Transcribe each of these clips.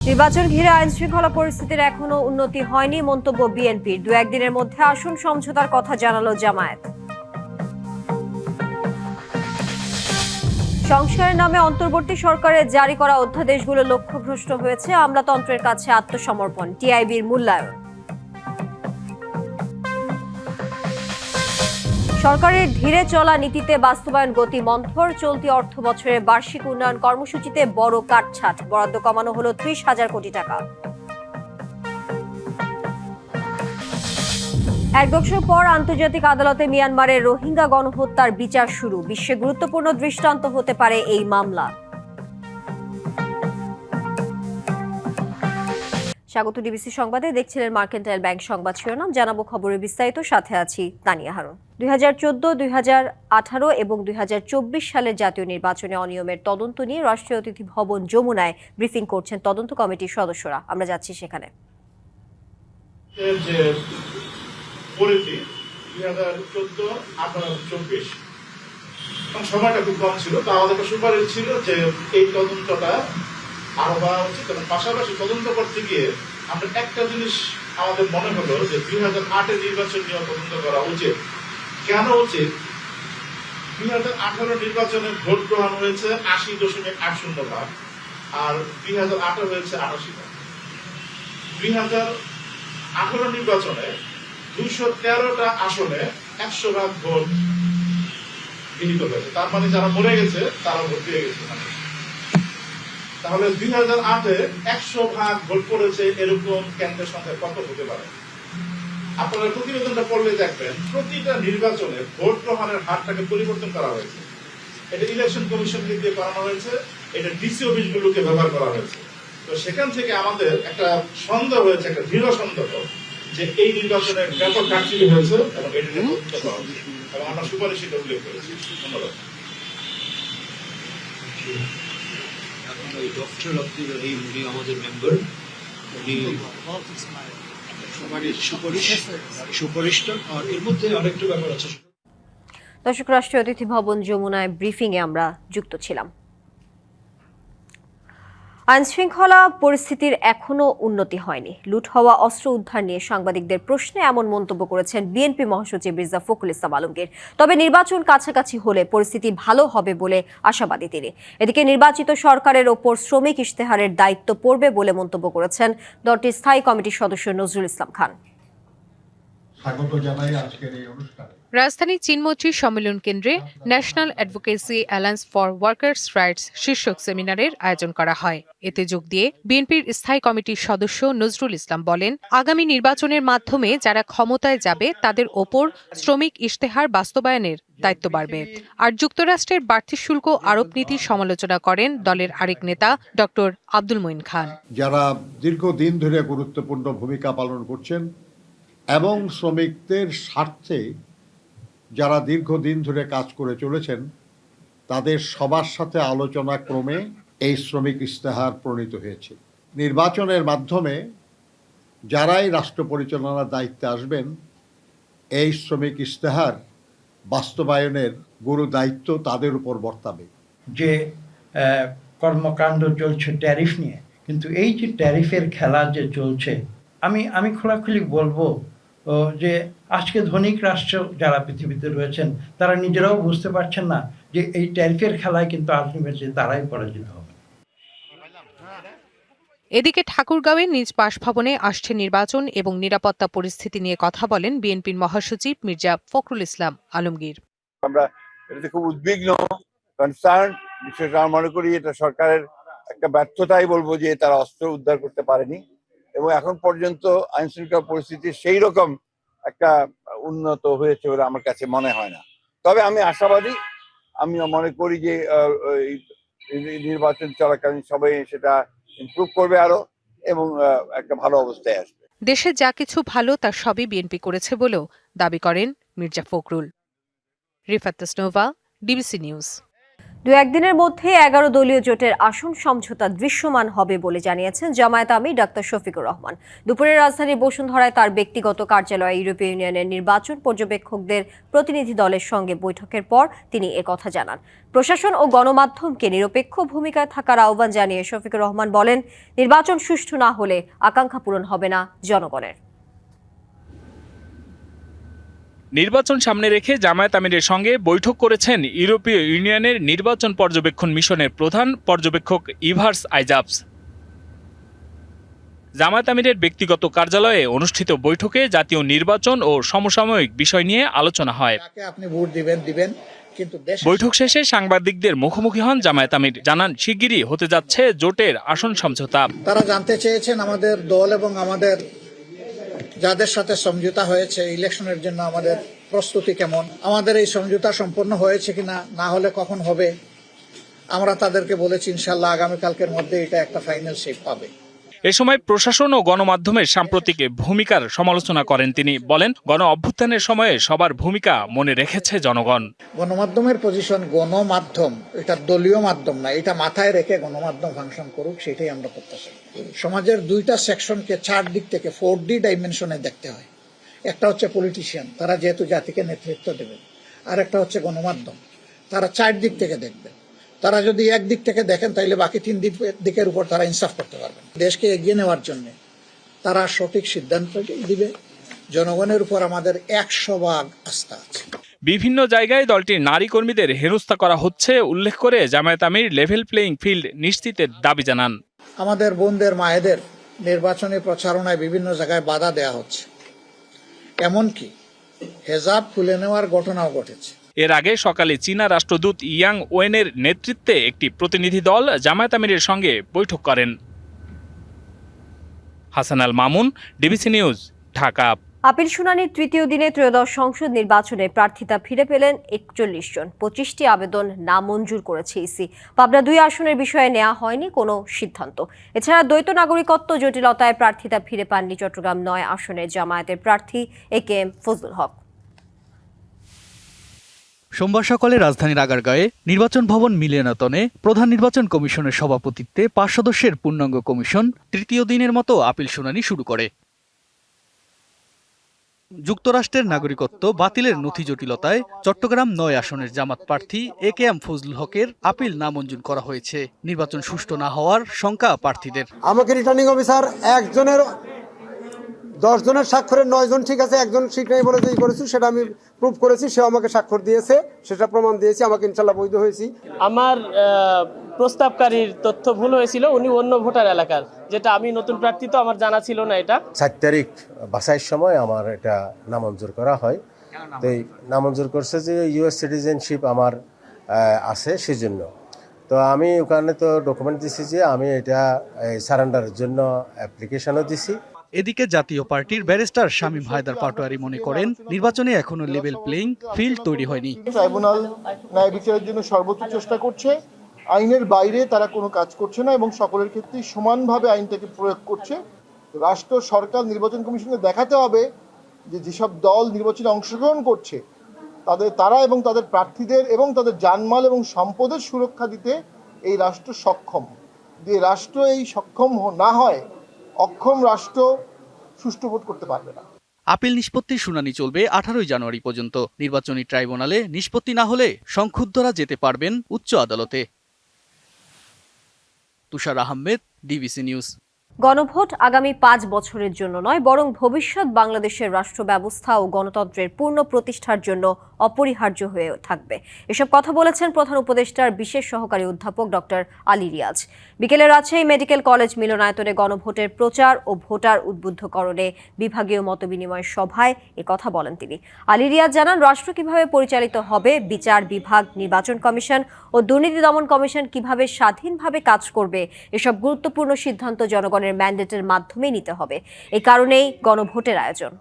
নির্বাচন ঘিরে আইন শৃঙ্খলা পরিস্থিতির এখনো উন্নতি হয়নি মন্তব্য বিএনপির। দু একদিনের মধ্যে আসন সমঝোতার কথা জানালো জামায়াত। সংস্কারের নামে অন্তর্বর্তী সরকারের জারি করা অধ্যাদেশগুলো লক্ষ্যভ্রষ্ট হয়েছে, আমলাতন্ত্রের কাছে আত্মসমর্পণ টিআইবির মূল্যায়ন। সরকারের ধীরে চলা নীতিতে বাস্তবায়ন গতি মন্থর, চলতি অর্থ বছরের বার্ষিক উন্নয়ন কর্মসূচিতে বড় কাটছাঁট, বরাদ্দ কমানো হলো 30,000 কোটি টাকা। এক দশক পর আন্তর্জাতিক আদালতে মিয়ানমারের রোহিঙ্গা গণহত্যার বিচার শুরু, বিশ্বে গুরুত্বপূর্ণ দৃষ্টান্ত হতে পারে এই মামলা। স্বাগত ডিবিসি সংবাদে, দেখছিলেন মার্কেন্টাইল ব্যাংক সংবাদ শিরোনাম। জানাবো খবরের বিস্তারিত, সাথে আছি তানিয়া হারুন। 2014, 2018 এবং 2024 সালের জাতীয় নির্বাচনে অনিয়মের তদন্ত নিয়ে রাষ্ট্রীয় অতিথি ভবন যমুনায় ব্রিফিং করছেন তদন্ত কমিটির সদস্যরা। আমরা যাচ্ছি সেখানে। সময়টা খুব কম ছিল, তো আমাদের সুপারিশ ছিল যে এই তদন্তটা আরো হওয়া উচিত, এবং পাশাপাশি তদন্ত করতে গিয়ে আমরা একটা জিনিস আমাদের মনে হলো যে 2008-এর নির্বাচন নিয়ে তদন্ত করা উচিত। কেন উচিত? 2018 নির্বাচনে ভোট গ্রহণ হয়েছে 80.80%, আর 2008 হয়েছে 88%। 2018 নির্বাচনে 213টা আসনে 100% ভোট গৃহীত হয়েছে, তার মানে যারা মরে গেছে তারা ভোট দিয়ে গেছে। তাহলে 2008-এ 100% ভোট পড়েছে এরকম কেন্দ্রের সংখ্যা কত হতে পারে? আপনারা প্রতিবেদনটা পড়লে দেখবেন প্রতিটা নির্বাচনে ভোট গ্রহণের হারটাকে পরিবর্তন করা হয়েছে। এটা ইলেকশন কমিশনকে দিয়ে করানো হয়েছে, এটা ডিসি অফিসগুলোকে ব্যবহার করা হয়েছে। তো সেখান থেকে আমাদের একটা সন্দেহ হয়েছে, একটা দৃঢ় সন্দেহ যে এই নির্বাচনে ব্যাপক কারচুপি হয়েছে এবং এটা নিয়ে তদন্ত করা উচিত, এবং আমরা সুপারিশ এটা উল্লেখ করেছি। ধন্যবাদ। ডক্টর এই উনি আমাদের মেম্বার, উনি সুপারিশটা, আর এর মধ্যে আরেকটা ব্যাপার আছে। দর্শক, রাষ্ট্রীয় অতিথি ভবন যমুনায় ব্রিফিং এ আমরা যুক্ত ছিলাম। আইন শৃঙ্খলা পরিস্থিতির এখনো উন্নতি হয়নি। লুট হওয়া অস্ত্র উদ্ধার নিয়ে সাংবাদিকদের প্রশ্নে এমন মন্তব্য করেছেন বিএনপি মহাসচিব মির্জা ফখরুল ইসলাম আলমগীর। তবে নির্বাচন কাছাকাছি হলে পরিস্থিতি ভালো হবে বলে আশাবাদী তিনি। এদিকে নির্বাচিত সরকারের ওপর শ্রমিক ইশতেহারের দায়িত্ব পড়বে বলে মন্তব্য করেছেন দলটির স্থায়ী কমিটির সদস্য নজরুল ইসলাম খান। স্বাগত জানাই আজকের এই অনুষ্ঠানে। রাজধানীর চিনমৈত্রী সম্মেলন কেন্দ্রে national advocacy alliance for workers rights শীর্ষক সেমিনারের আয়োজন করা হয়। এতে যোগ দিয়ে বিএনপির স্থায়ী কমিটির সদস্য নজরুল ইসলাম বলেন, আগামী নির্বাচনের মাধ্যমে যারা ক্ষমতায় যাবে তাদের ওপর শ্রমিক ইশতেহার বাস্তবায়নের দায়িত্ব বাড়বে। আর যুক্তরাষ্ট্রের বাড়তি শুল্ক আরোপ নীতির সমালোচনা করেন দলের আরেক নেতা ডক্টর আব্দুল মঈন খান। যারা দীর্ঘদিন ধরে গুরুত্বপূর্ণ ভূমিকা পালন করছেন এবং শ্রমিকদের স্বার্থে যারা দীর্ঘদিন ধরে কাজ করে চলেছেন, তাদের সবার সাথে আলোচনা ক্রমে এই শ্রমিক ইশতেহার প্রণীত হয়েছে। নির্বাচনের মাধ্যমে যারাই রাষ্ট্র পরিচালনার দায়িত্বে আসবেন, এই শ্রমিক ইশতেহার বাস্তবায়নের গুরু দায়িত্ব তাদের উপর বর্তাবে। যে কর্মকাণ্ড চলছে ট্যারিফ নিয়ে, কিন্তু এই যে ট্যারিফের খেলা যে চলছে, আমি খোলাখুলি বলবো যে আজকে ধনিক রাষ্ট্র যারা পৃথিবীতে রয়েছেন তারা নিজেরাও বুঝতে পারছেন না যে এই ট্যারিফের খেলায় কিন্তু আলটিমেটলি তারাই পরাজিত হবে। এদিকে ঠাকুরগাঁওয়ের নিজ বাসভবনে আসছে নির্বাচন এবং নিরাপত্তা পরিস্থিতি নিয়ে কথা বলেন বিএনপির মহাসচিব মির্জা ফখরুল ইসলাম আলমগীর। আমরা এটাতে খুব উদ্বিগ্ন, কনসার্ন। বিশেষ আমরা মনে করি এটা সরকারের একটা ব্যর্থতাই বলবো যে তারা অস্ত্র উদ্ধার করতে পারেনি, এবং এখন পর্যন্ত আইন শৃঙ্খলা পরিস্থিতি সেই রকম একটা উন্নত হয়েছে বলে আমার কাছে মনে হয় না। তবে আমি আশাবাদী, আমি মনে করি যে নির্বাচন চলাকালীন সবাই সেটা ইমপ্রুভ করবে আরো, এবং একটা ভালো অবস্থায় আসবে। দেশে যা কিছু ভালো তার সবই বিএনপি করেছে বলেও দাবি করেন মির্জা ফখরুল। Rifat Tasnova, DBC news. একদিনের মধ্যে 11 দলীয় জোটের আসন সমঝোতা দৃশ্যমান হবে বলে জানিয়েছেন জামায়াত আমির ডাক্তার শফিকুর রহমান। দুপুরে রাজধানীর বসুন্ধরায় তার ব্যক্তিগত কার্যালয়ে ইউরোপীয় ইউনিয়নের নির্বাচন পর্যবেক্ষকদের প্রতিনিধি দলের সঙ্গে বৈঠকের পর তিনি একথা জানান। প্রশাসন ও গণমাধ্যমকে নিরপেক্ষ ভূমিকায় থাকার আহ্বান জানিয়ে শফিকুর রহমান বলেন, নির্বাচন সুষ্ঠু না হলে আকাঙ্ক্ষা পূরণ হবে না জনগণের। নির্বাচন সামনে রেখে জামায়াত আমিরের সঙ্গে বৈঠক করেছেন ইউরোপীয় ইউনিয়নের নির্বাচন পর্যবেক্ষণ মিশনের প্রধান পর্যবেক্ষক ইভার্স আইজাবস। জামায়াত আমিরের ব্যক্তিগত কার্যালয়ে অনুষ্ঠিত বৈঠকে জাতীয় নির্বাচন ও সমসাময়িক বিষয় নিয়ে আলোচনা হয়। আপনি ভোট দিবেন কিন্তু বৈঠক শেষে সাংবাদিকদের মুখোমুখি হন জামায়াত আমির, জানান শিগগিরই হতে যাচ্ছে জোটের আসন সমঝোতা। তারা জানতে চেয়েছেন আমাদের দল এবং আমাদের যাদের সাথে সমঝোতা হয়েছে ইলেকশনের জন্য আমাদের প্রস্তুতি কেমন, আমাদের এই সমঝোতা সম্পন্ন হয়েছে কিনা, না হলে কখন হবে। আমরা তাদেরকে বলেছি ইনশাল্লাহ আগামীকালকের মধ্যে এটা একটা ফাইনাল শেপ পাবে। এ সময় প্রশাসন ও গণমাধ্যমের সাম্প্রতিক ভূমিকার সমালোচনা করেন তিনি। বলেন, গণ অভ্যুত্থানের সময়ে সবার ভূমিকা মনে রেখেছে জনগণ। গণমাধ্যমের পজিশন, গণমাধ্যম এটা দলীয় মাধ্যম না, এটা মাথায় রেখে গণমাধ্যম ফাংশন করুক, সেটাই আমরা প্রত্যাশা। সমাজের দুইটা সেকশনকে 4 দিক থেকে 4D ডাইমেনশনে দেখতে হয়। একটা হচ্ছে পলিটিশিয়ান, তারা যেহেতু জাতিকে নেতৃত্ব দেবে, আর একটা হচ্ছে গণমাধ্যম, তারা 4 দিক থেকে দেখবে। তারা যদি এক দিক থেকে দেখেন তাইলে বাকি 3 দিকের উপর তারা ইনসাফ করতে পারবেন। দেশকে এগিয়ে নেওয়ার জন্য তারা সঠিক সিদ্ধান্ত দিবে। জনগণের উপর আমাদের 100% আস্থা আছে। বিভিন্ন জায়গায় দলটির নারী কর্মীদের হেনস্থা করা হচ্ছে উল্লেখ করে জামায়াত আমির লেভেল প্লেইং ফিল্ড নিশ্চিতের দাবি জানান। আমাদের বোনদের মায়েদের নির্বাচনী প্রচারণায় বিভিন্ন জায়গায় বাধা দেয়া হচ্ছে, এমনকি হেজাব খুলে নেওয়ার ঘটনাও ঘটেছে। এর আগে সকালে চীনা রাষ্ট্রদূত ইয়াং ওয়েনের নেতৃত্বে একটি প্রতিনিধি দল জামায়াত আমিরের সঙ্গে বৈঠক করেন। Hasan Al Mamun, DBC news, Dhaka. Appeal শুনানির তৃতীয় দিনে ত্রয়োদশ সংসদ নির্বাচনে প্রার্থিতা ফিরে পেলেন 41 জন। 25টি আবেদন নামঞ্জুর করেছে ইসি। পাবনা 2 আসনের বিষয়ে নেওয়া হয়নি কোনো সিদ্ধান্ত। এছাড়া দ্বৈত নাগরিকত্ব জটিলতায় প্রার্থিতা ফিরে পাননি চট্টগ্রাম 9 আসনের জামায়াতের প্রার্থী AKM ফজলুল হক। সোমবার সকালে রাজধানীর আগারগাঁয়ে নির্বাচন ভবন মিলনায়তনে প্রধান নির্বাচন কমিশনের সভাপতিত্বে 5 সদস্যের পূর্ণাঙ্গ কমিশন তৃতীয় দিনের মতো আপিল শুনানি শুরু করে। যুক্তরাষ্ট্রের নাগরিকত্ব বাতিলের নথি জটিলতায় চট্টগ্রাম 9 আসনের জামাত প্রার্থী AKM ফজলুল হকের আপিল নামঞ্জুর করা হয়েছে। নির্বাচন সুষ্ঠু না হওয়ার শঙ্কা প্রার্থীদের। আমাকে রিটার্নিং অফিসার 10 জনের স্বাক্ষরের 9 জন ঠিক আছে, একজন ঠিক নেই বলে যে করেছি সেটা আমি প্রুভ করেছি, সে আমাকে স্বাক্ষর দিয়েছে, সেটা প্রমাণ দিয়েছি, আমাকে ইনশাল্লাহ বৈধ হয়েছি। আমার প্রস্তাবকারীর তথ্য ভুল হয়েছিল, উনি অন্য ভোটার এলাকার, যেটা আমি নতুন প্রার্থী তো আমার জানা ছিল না। এটা 7 তারিখ বাছাইয়ের সময় আমার এটা নামঞ্জুর করা হয়। তো এই নামঞ্জুর করছে যে US সিটিজেনশিপ আমার আছে সেজন্য। তো আমি ওখানে তো ডকুমেন্ট দিছি যে আমি এটা সারেন্ডারের জন্য অ্যাপ্লিকেশনও দিছি। এদিকে জাতীয় পার্টির ব্যারিস্টার শামীম হায়দার পাটোয়ারি মনে করেন, নির্বাচনে এখনো লেভেল প্লেইং ফিল্ড তৈরি হয়নি। ট্রাইব্যুনাল ন্যায় বিচারের জন্য সর্বোচ্চ চেষ্টা করছে, আইনের বাইরে তারা কোনো কাজ করছে না এবং সকলের ক্ষেত্রেই সমানভাবে আইনটাকে প্রয়োগ করছে। রাষ্ট্র সরকার নির্বাচন কমিশনকে দেখাতে হবে যে যেসব দল নির্বাচনে অংশগ্রহণ করছে তারা এবং তাদের প্রার্থীদের এবং তাদের জানমাল এবং সম্পদের সুরক্ষা দিতে এই রাষ্ট্র সক্ষম। যে রাষ্ট্র এই সক্ষম না হয়, অক্ষম রাষ্ট্র সুষ্ঠু ভোট করতে পারবে না। আপিল নিষ্পত্তির শুনানি চলবে 18 জানুয়ারি পর্যন্ত। নির্বাচনী ট্রাইব্যুনালে নিষ্পত্তি না হলে সংক্ষুব্ধরা যেতে পারবেন উচ্চ আদালতে। তুষার আহমেদ, ডিবিসি নিউজ। গণভোট আগামী 5 বছরের জন্য নয়, বরং ভবিষ্যৎ বাংলাদেশের রাষ্ট্র ব্যবস্থা ও গণতন্ত্রের পূর্ণ প্রতিষ্ঠার জন্য অপরিহার্য হয়ে থাকবে। এসব কথা বলেছেন প্রধান উপদেষ্টার বিশেষ সহকারী অধ্যাপক ডক্টর আলী রিয়াজ। বিকেলে রাজশাহী মেডিকেল কলেজ মিলনায়তনে গণভোটের প্রচার ও ভোটার উদ্বুদ্ধকরণে বিভাগীয় মতবিনিময় সভায় কথা বলেন তিনি। আলী রিয়াজ জানান, রাষ্ট্র কিভাবে পরিচালিত হবে, বিচার বিভাগ, নির্বাচন কমিশন ও দুর্নীতি দমন কমিশন কিভাবে স্বাধীনভাবে কাজ করবে, এসব গুরুত্বপূর্ণ সিদ্ধান্ত জনগণের ম্যান্ডেটের মাধ্যমে নিতে হবে। এই কারণেই গণভোটের আয়োজন।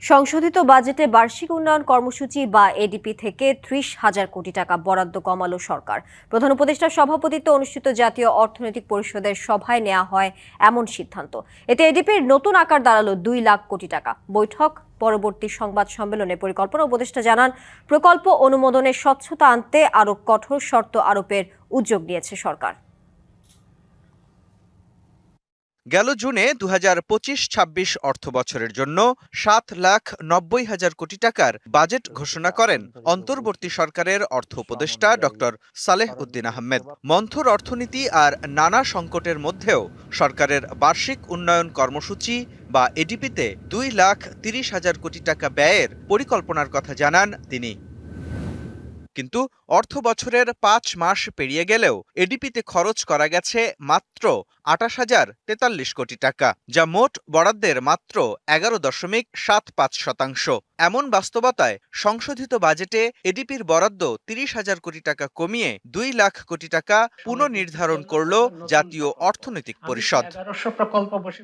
সংশোধিত বাজেটে বার্ষিক উন্নয়ন কর্মসূচি বা এডিপি থেকে 30,000 কোটি টাকা বরাদ্দ কমালো সরকার। প্রধান উপদেষ্টার সভাপতিত্বে অনুষ্ঠিত জাতীয় অর্থনৈতিক পরিষদের সভায় নেওয়া হয় এমন সিদ্ধান্ত। এতে এডিপির নতুন আকার দাঁড়ালো 2 লাখ কোটি টাকা। বৈঠক পরবর্তী সংবাদ সম্মেলনে পরিকল্পনা উপদেষ্টা জানান, প্রকল্প অনুমোদনের স্বচ্ছতা আনতে আরও কঠোর শর্ত আরোপের উদ্যোগ নিয়েছে সরকার। গেল জুনে 2025-26 অর্থ বছরের জন্য 7,90,000 কোটি টাকার বাজেট ঘোষণা করেন অন্তর্বর্তী সরকারের অর্থ উপদেষ্টা ডক্টর সালেহ উদ্দিন আহমেদ। মন্থর অর্থনীতি আর নানা সংকটের মধ্যেও সরকারের বার্ষিক উন্নয়ন কর্মসূচি বা এডিপিতে 2,30,000 কোটি টাকা ব্যয়ের পরিকল্পনার কথা জানান তিনি। কিন্তু অর্থ বছরের 5 মাস পেরিয়ে গেলেও এডিপিতে খরচ করা গেছে মাত্র 28,043 কোটি টাকা, যা মোট বরাদ্দের মাত্র 11.75%। এমন বাস্তবতায় সংশোধিত বাজেটে এডিপির বরাদ্দ 30,000 কোটি টাকা কমিয়ে 2 লাখ কোটি টাকা পুনর্নির্ধারণ করল জাতীয় অর্থনৈতিক পরিষদ।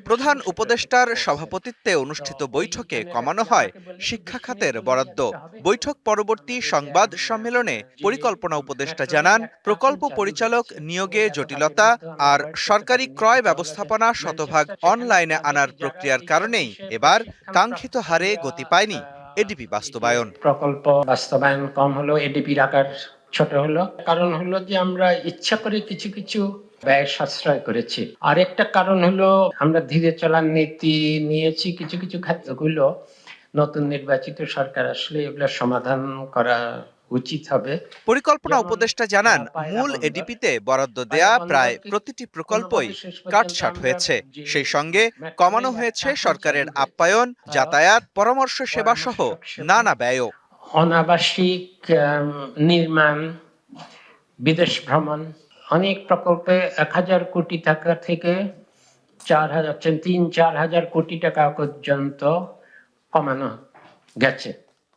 প্রধান উপদেষ্টার সভাপতিত্বে অনুষ্ঠিত বৈঠকে কমানো হয় শিক্ষা খাতের বরাদ্দ। বৈঠক পরবর্তী সংবাদ সম্মেলনে পরিকল্পনা উপদেষ্টা জানান, প্রকল্প পরিচালক নিয়োগে জটিলতা আর সরকারি ক্রয় ব্যবস্থাপনা শতভাগ অনলাইনে আনার প্রক্রিয়ার কারণেই এবার কাঙ্ক্ষিত হারে গতি পায়নি এডিপি বাস্তবায়ন। প্রকল্প বাস্তবায়ন কম হলো, এডিপির আকার ছোট হলো। কারণ হলো যে আমরা ইচ্ছা করে কিছু কিছু ব্যয় সাশ্রয় করেছি। আরেকটা কারণ হলো আমরা ধীরে চলার নীতি নিয়েছি। কিছু কিছু ক্ষেত্রগুলো নতুন নির্বাচিত সরকার আসলে এগুলো সমাধান করা উচিত হবে। পরিকল্পনা উপদেষ্টা জানান, মূল এডিপিতে বরাদ্দ দেয়া প্রায় প্রতিটি প্রকল্পই কাটছাট হয়েছে। সেই সঙ্গে কমানো হয়েছে সরকারের আপ্যায়ন, যাতায়াত, পরামর্শ সেবা সহ নানা ব্যয়ও। অনাবাসিক নির্মাণ, বিদেশ ভ্রমণ, অনেক প্রকল্পে 1,000 কোটি টাকা থেকে 3-4 হাজার কোটি টাকা পর্যন্ত কমানো গেছে।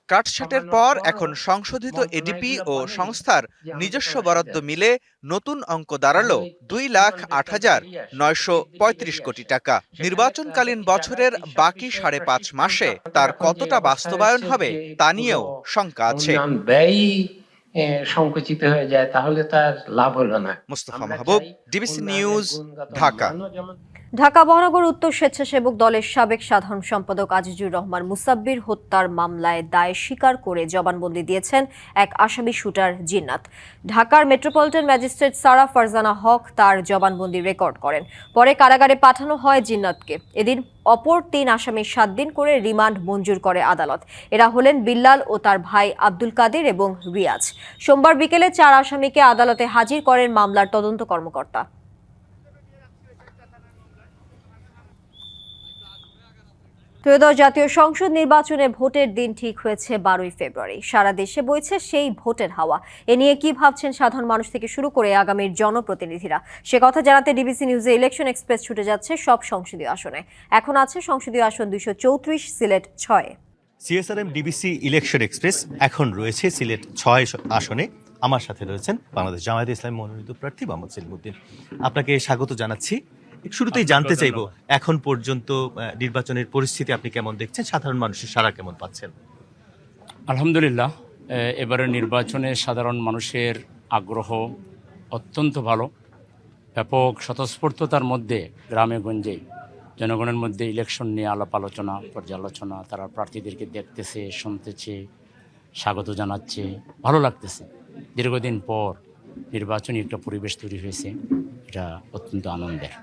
কাটছাটের পর এখন সংশোধিত এডিপি ও সংস্থার নিজস্ব বরাদ্দ মিলে নতুন অঙ্ক দাঁড়ালো 2,08,935 কোটি টাকা। নির্বাচনকালীন বছরের বাকি 5.5 মাসে তার কতটা বাস্তবায়ন হবে তা নিয়েও শঙ্কা আছে। ব্যয় সংকুচিত হয়ে যায় তাহলে তার লাভ হলো না। মুস্তাফা মাহবুব, ডিবিসি নিউজ, ঢাকা। ঢাকা মহানগর উত্তর স্বেচ্ছাসেবক দলের সাবেক সাধারণ সম্পাদক আজিজুর রহমান মুসাব্বির হত্যার মামলায় দায় স্বীকার করে জবানবন্দি দিয়েছেন এক আসামি শুটার জিন্নাত। ঢাকার মেট্রোপলিটন ম্যাজিস্ট্রেট সারা ফারজানা হক তার জবানবন্দি রেকর্ড করেন। পরে কারাগারে পাঠানো হয় জিন্নাতকে। এদিন অপর 3 আসামির 7 দিন করে রিমান্ড মঞ্জুর করে আদালত। এরা হলেন বিল্লাল ও তার ভাই আব্দুল কাদের এবং রিয়াজ। সোমবার বিকেলে 4 আসামিকে আদালতে হাজির করেন মামলার তদন্ত কর্মকর্তা। ত্রয়োদশ জাতীয় সংসদ নির্বাচনে ভোটের দিন ঠিক হয়েছে 12ই ফেব্রুয়ারি। সারা দেশে বইছে সেই ভোটের হাওয়া। এ নিয়ে কি ভাবছেন সাধারণ মানুষ থেকে শুরু করে আগামীর জনপ্রতিনিধিরা, সে কথা জানাতে ডিবিসি নিউজে ইলেকশন এক্সপ্রেস ছুটে যাচ্ছে সব সংসদীয় আসনে। এখন আছে সংসদীয় আসন 234, Sylhet 6। CSRM DBC election express এখন রয়েছে সিলেট 6 আসনে। আমার সাথে রয়েছেন বাংলাদেশ জামায়াতে ইসলামী মনোনীত প্রার্থী মোহাম্মদ সেলিমউদ্দিন। আপনাকে স্বাগত জানাচ্ছি। শুরুতেই জানতে চাইব, এখন পর্যন্ত নির্বাচনের পরিস্থিতি আপনি কেমন দেখছেন, সাধারণ মানুষের সাড়া কেমন পাচ্ছেন? আলহামদুলিল্লাহ, এবারের নির্বাচনে সাধারণ মানুষের আগ্রহ অত্যন্ত ভালো। ব্যাপক স্বতঃস্ফূর্ততার মধ্যে গ্রামে গঞ্জে জনগণের মধ্যে ইলেকশন নিয়ে আলাপ আলোচনা, পর্যালোচনা, তারা প্রার্থীদেরকে দেখতেছে, শুনতেছে, স্বাগত জানাচ্ছে, ভালো লাগতেছে। দীর্ঘদিন পর নির্বাচনী একটা পরিবেশ তৈরি হয়েছে, এটা অত্যন্ত আনন্দের।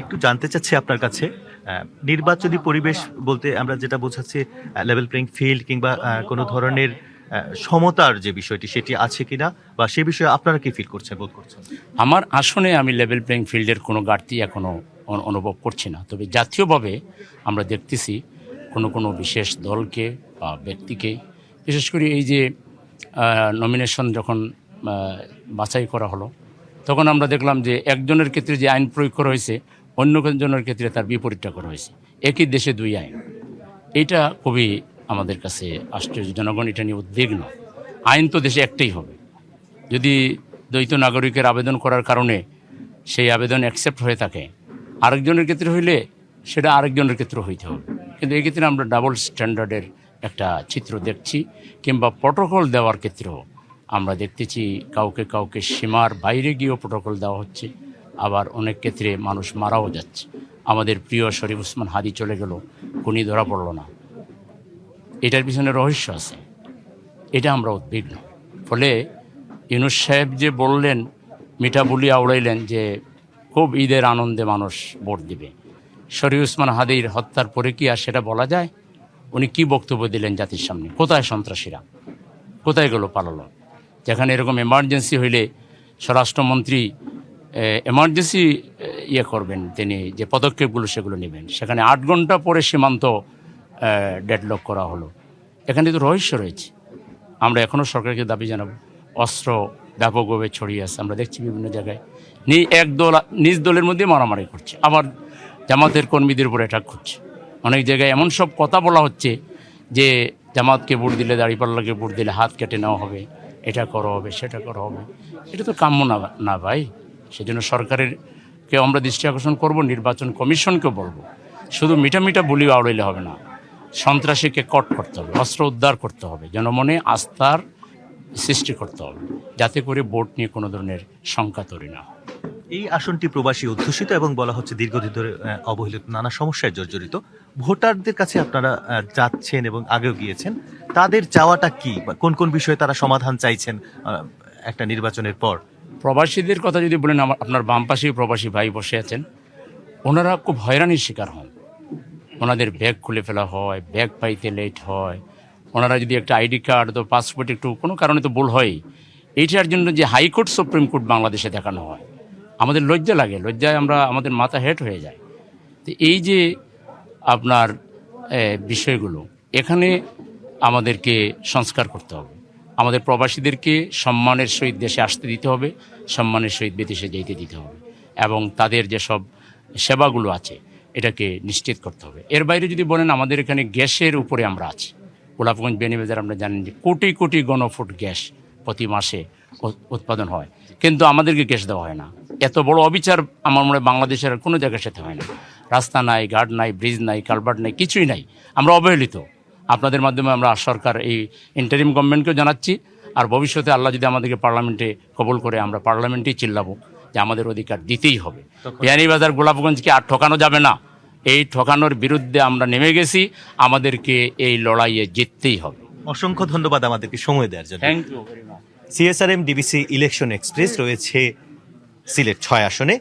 একটু জানতে চাচ্ছি আপনার কাছে, নির্বাচনী পরিবেশ বলতে আমরা যেটা বোঝাচ্ছি লেভেল প্লেইং ফিল্ড কিংবা কোনো ধরনের সমতার যে বিষয়টি সেটি আছে কিনা, বা সে বিষয়ে আপনারা কি ফিল করছেন, বোধ করছেন? আমার আসনে আমি লেভেল প্লেইং ফিল্ডের কোনো ঘাটতি এখনও অনুভব করছি না। তবে জাতীয়ভাবে আমরা দেখতেছি কোনো বিশেষ দলকে বা ব্যক্তিকে, বিশেষ করে এই যে নমিনেশন যখন বাছাই করা হলো, তখন আমরা দেখলাম যে একজনের ক্ষেত্রে যে আইন প্রয়োগ করা হয়েছে, অন্য জনের ক্ষেত্রে তার বিপরীতটা করা হয়েছে। একই দেশে 2 আইন, এইটা খুবই আমাদের কাছে আশ্চর্য। জনগণ এটা নিয়ে উদ্বিগ্ন। আইন তো দেশে একটাই হবে। যদি দ্বৈত নাগরিকের আবেদন করার কারণে সেই আবেদন অ্যাকসেপ্ট হয়ে থাকে, আরেকজনের ক্ষেত্রে হইলে সেটা আরেকজনের ক্ষেত্রে হইতে হবে। কিন্তু এক্ষেত্রে আমরা ডাবল স্ট্যান্ডার্ডের একটা চিত্র দেখছি, কিংবা প্রটোকল দেওয়ার ক্ষেত্রেও আমরা দেখতেছি কাউকে কাউকে সীমার বাইরে গিয়েও প্রটোকল দেওয়া হচ্ছে, আবার অনেক ক্ষেত্রে মানুষ মারাও যাচ্ছে। আমাদের প্রিয় শরীফ ওসমান হাদি চলে গেল, খুনি ধরা পড়ল না, এটার পিছনে রহস্য আছে, এটা আমরা উদ্বিগ্ন। ফলে ইউনূস সাহেব যে বললেন, মিঠা বুলি আওড়াইলেন যে খুব ঈদের আনন্দে মানুষ ভোট দিবে, শরীফ ওসমান হাদির হত্যার পরে কি আর সেটা বলা যায়? উনি কি বক্তব্য দিলেন জাতির সামনে? কোথায় সন্ত্রাসীরা, কোথায় গেল পালালো? যেখানে এরকম এমার্জেন্সি হইলে স্বরাষ্ট্রমন্ত্রী এমার্জেন্সি করবেন, তিনি যে পদক্ষেপগুলো সেগুলো নেবেন, সেখানে 8 ঘন্টা পরে সীমান্ত ডেডলক করা হলো। এখানে তো রহস্য রয়েছে। আমরা এখনও সরকারকে দাবি জানাবো, অস্ত্র ব্যাপকভাবে ছড়িয়ে আছে, আমরা দেখছি বিভিন্ন জায়গায় এক দল নিজ দলের মধ্যে মারামারি করছে, আবার জামাতের কর্মীদের উপর অ্যাটাক করছে। অনেক জায়গায় এমন সব কথা বলা হচ্ছে যে জামাতকে ভোট দিলে, দাঁড়িপাল্লাকে ভোট দিলে হাত কেটে নেওয়া হবে, এটা করা হবে, সেটা করা হবে। এটা তো কাম্য না ভাই। সেজন্য সরকারেরকে আমরা দৃষ্টি আকর্ষণ করব, নির্বাচন কমিশনকেও বলবো, শুধু মিঠা বলি আওড়াইলে হবে না, সন্ত্রাসীকে কট করতে হবে, অস্ত্র উদ্ধার করতে হবে, জনমনে আস্থার সৃষ্টি করতে হবে, যাতে করে ভোট নিয়ে কোনো ধরনের শঙ্কা তৈরি না হয়। এই আসনটি প্রবাসী অধ্যুষিত এবং বলা হচ্ছে দীর্ঘদিন ধরে অবহেলিত, নানা সমস্যায় জর্জরিত। ভোটারদের কাছে আপনারা যাচ্ছেন এবং আগেও গিয়েছেন, তাদের চাওয়াটা কি, বা কোন কোন বিষয়ে তারা সমাধান চাইছেন একটা নির্বাচনের পর? প্রবাসীদের কথা যদি বলেন, আপনার বাম পাশেই প্রবাসী ভাই বসে আছেন, ওনারা খুব হয়রানির শিকার হন। ওনাদের ব্যাগ খুলে ফেলা হয়, ব্যাগ পাইতে লেট হয়, ওনারা যদি একটা আইডি কার্ড তো পাসপোর্ট একটু কোনো কারণে তো ভুল হয়, এইটার জন্য যে হাইকোর্ট সুপ্রিম কোর্ট বাংলাদেশে দেখানো হয়, আমাদের লজ্জা লাগে, লজ্জায় আমাদের মাথা হেট হয়ে যায়। তো এই যে আপনার বিষয়গুলো, এখানে আমাদেরকে সংস্কার করতে হবে। আমাদের প্রবাসীদেরকে সম্মানের সহিত দেশে আসতে দিতে হবে, সম্মানের সহিত বিদেশে যেতে দিতে হবে, এবং তাদের যেসব সেবাগুলো আছে এটাকে নিশ্চিত করতে হবে। এর বাইরে যদি বলেন, আমাদের এখানে গ্যাসের উপরে আমরা আছি। গোলাপগঞ্জ বেনিবাজার আপনারা জানেন যে কোটি কোটি ঘনফুট গ্যাস প্রতি মাসে উৎপাদন হয়, কিন্তু আমাদেরকে গ্যাস দেওয়া হয় না। এত বড় অবিচার আমার মনে হয় বাংলাদেশের কোনো জায়গার সাথে হয় না। রাস্তা নাই, ঘাট নাই, ব্রিজ নাই, কালভার্ট নাই, কিছুই নাই, আমরা অবহেলিত। আপনাদের মাধ্যমে আমরা সরকার এই ইন্টারিম গভর্নমেন্টকেও জানাচ্ছি, আর ভবিষ্যতে আল্লাহ যদি আমাদেরকে পার্লামেন্টে কবুল করে, আমরা পার্লামেন্টেই চিল্লাবো যে আমাদের অধিকার দিতেই হবে। বিয়ানীবাজার গোলাপগঞ্জকে আর ঠকানো যাবে না। এই ঠকানোর বিরুদ্ধে আমরা নেমে গেছি, আমাদেরকে এই লড়াইয়ে জিততেই হবে। অসংখ্য ধন্যবাদ আমাদেরকে সময় দেওয়ার জন্য। Thank you very much. CSRM DBC election express রয়েছে সিলেট 6 আসনে।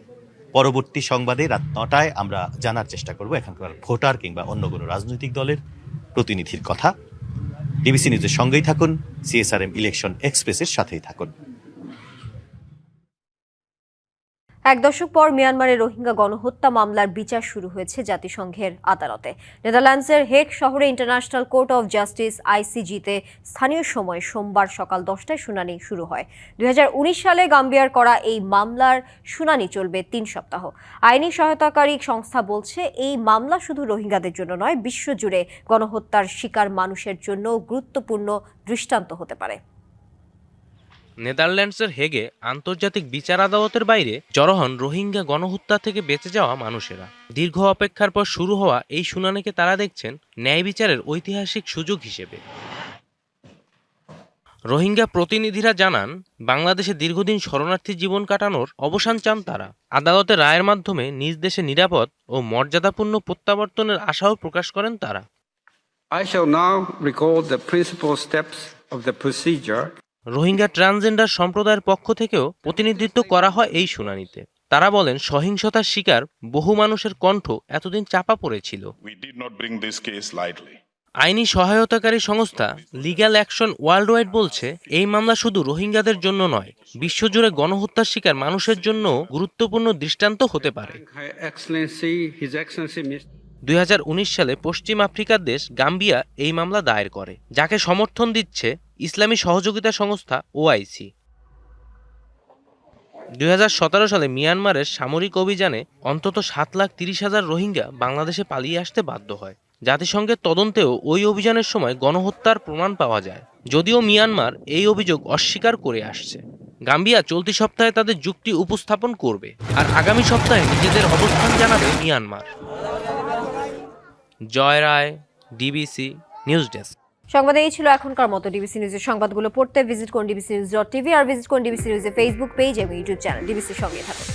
পরবর্তী সংবাদে রাত 9টায় আমরা জানার চেষ্টা করব এখানকার ভোটার কিংবা অন্য কোনো রাজনৈতিক দলের প্রতিনিধির কথা। ডিবিসি নিউজের সঙ্গেই থাকুন, সিএসআরএম ইলেকশন এক্সপ্রেসের সাথেই থাকুন। এক দশক পর মিয়ানমারের রোহিঙ্গা গণহত্যা মামলার বিচার শুরু হয়েছে জাতিসংঘের আদালতে। নেদারল্যান্ডসের হেগ শহরে ইন্টারন্যাশনাল কোর্ট অফ জাস্টিস আইসিজিতে স্থানীয় সময় সোমবার সকাল 10টায় শুনানি শুরু হয়। 2019 সালে গাম্বিয়ার করা এই মামলার শুনানি চলবে 3 সপ্তাহ। আইনি সহায়তাকারী সংস্থা বলছে, এই মামলা শুধু রোহিঙ্গাদের জন্য নয়, বিশ্বজুড়ে গণহত্যার শিকার মানুষের জন্য গুরুত্বপূর্ণ দৃষ্টান্ত হতে পারে। নেদারল্যান্ডসের হেগে আন্তর্জাতিক বিচার আদালতের বাইরে জড়ো হন রোহিঙ্গা গণহত্যা থেকে বেঁচে যাওয়া মানুষেরা। দীর্ঘ অপেক্ষার পর শুরু হওয়া এই শুনানিকে তারা দেখছেন ন্যায় বিচারের ঐতিহাসিক সুযোগ হিসেবে। রোহিঙ্গা প্রতিনিধিরা জানান, বাংলাদেশে দীর্ঘদিন শরণার্থী জীবন কাটানোর অবসান চান তারা। আদালতের রায়ের মাধ্যমে নিজ দেশে নিরাপদ ও মর্যাদাপূর্ণ প্রত্যাবর্তনের আশাও প্রকাশ করেন তারা। I shall now recall the principal steps of the procedure. Rohingya transgender সম্প্রদায়ের পক্ষ থেকেও প্রতিনিধিত্ব করা হয় এই শুনানিতে। তারা বলেন, সহিংসতার শিকার বহু মানুষের কণ্ঠ এতদিন চাপা পড়েছিল। আইনি সহায়তাকারী সংস্থা লিগ্যাল অ্যাকশন ওয়ার্ল্ডওয়াইড বলছে, এই মামলা শুধু রোহিঙ্গাদের জন্য নয়, বিশ্বজুড়ে গণহত্যার শিকার মানুষের জন্য গুরুত্বপূর্ণ দৃষ্টান্ত হতে পারে। 2019 সালে পশ্চিম আফ্রিকার দেশ গাম্বিয়া এই মামলা দায়ের করে, যাকে সমর্থন দিচ্ছে ইসলামী সহযোগিতা সংস্থা ওআইসি। 2017 সালে মিয়ানমারের সামরিক অভিযানে অন্তত 7,30,000 রোহিঙ্গা বাংলাদেশে পালিয়ে আসতে বাধ্য হয়। জাতিসংঘের তদন্তেও ওই অভিযানের সময় গণহত্যার প্রমাণ পাওয়া যায়, যদিও মিয়ানমার এই অভিযোগ অস্বীকার করে আসছে। গাম্বিয়া চলতি সপ্তাহে তাদের যুক্তি উপস্থাপন করবে, আর আগামী সপ্তাহে নিজেদের অবস্থান জানাবে মিয়ানমার। জয় রায়, ডিবিসি নিউজ ডেস্ক। সংবাদে এই ছিল এখনকার মতো। ডিবিসি নিউজের সংবাদগুলো পড়তে ভিজিট করুন dbcnews.tv আর ভিজিট করুন ডিবিসি নিউজের ফেসবুক পেজ এবং ইউটিউব চ্যানেল। ডিবিসির সঙ্গে থাকুন।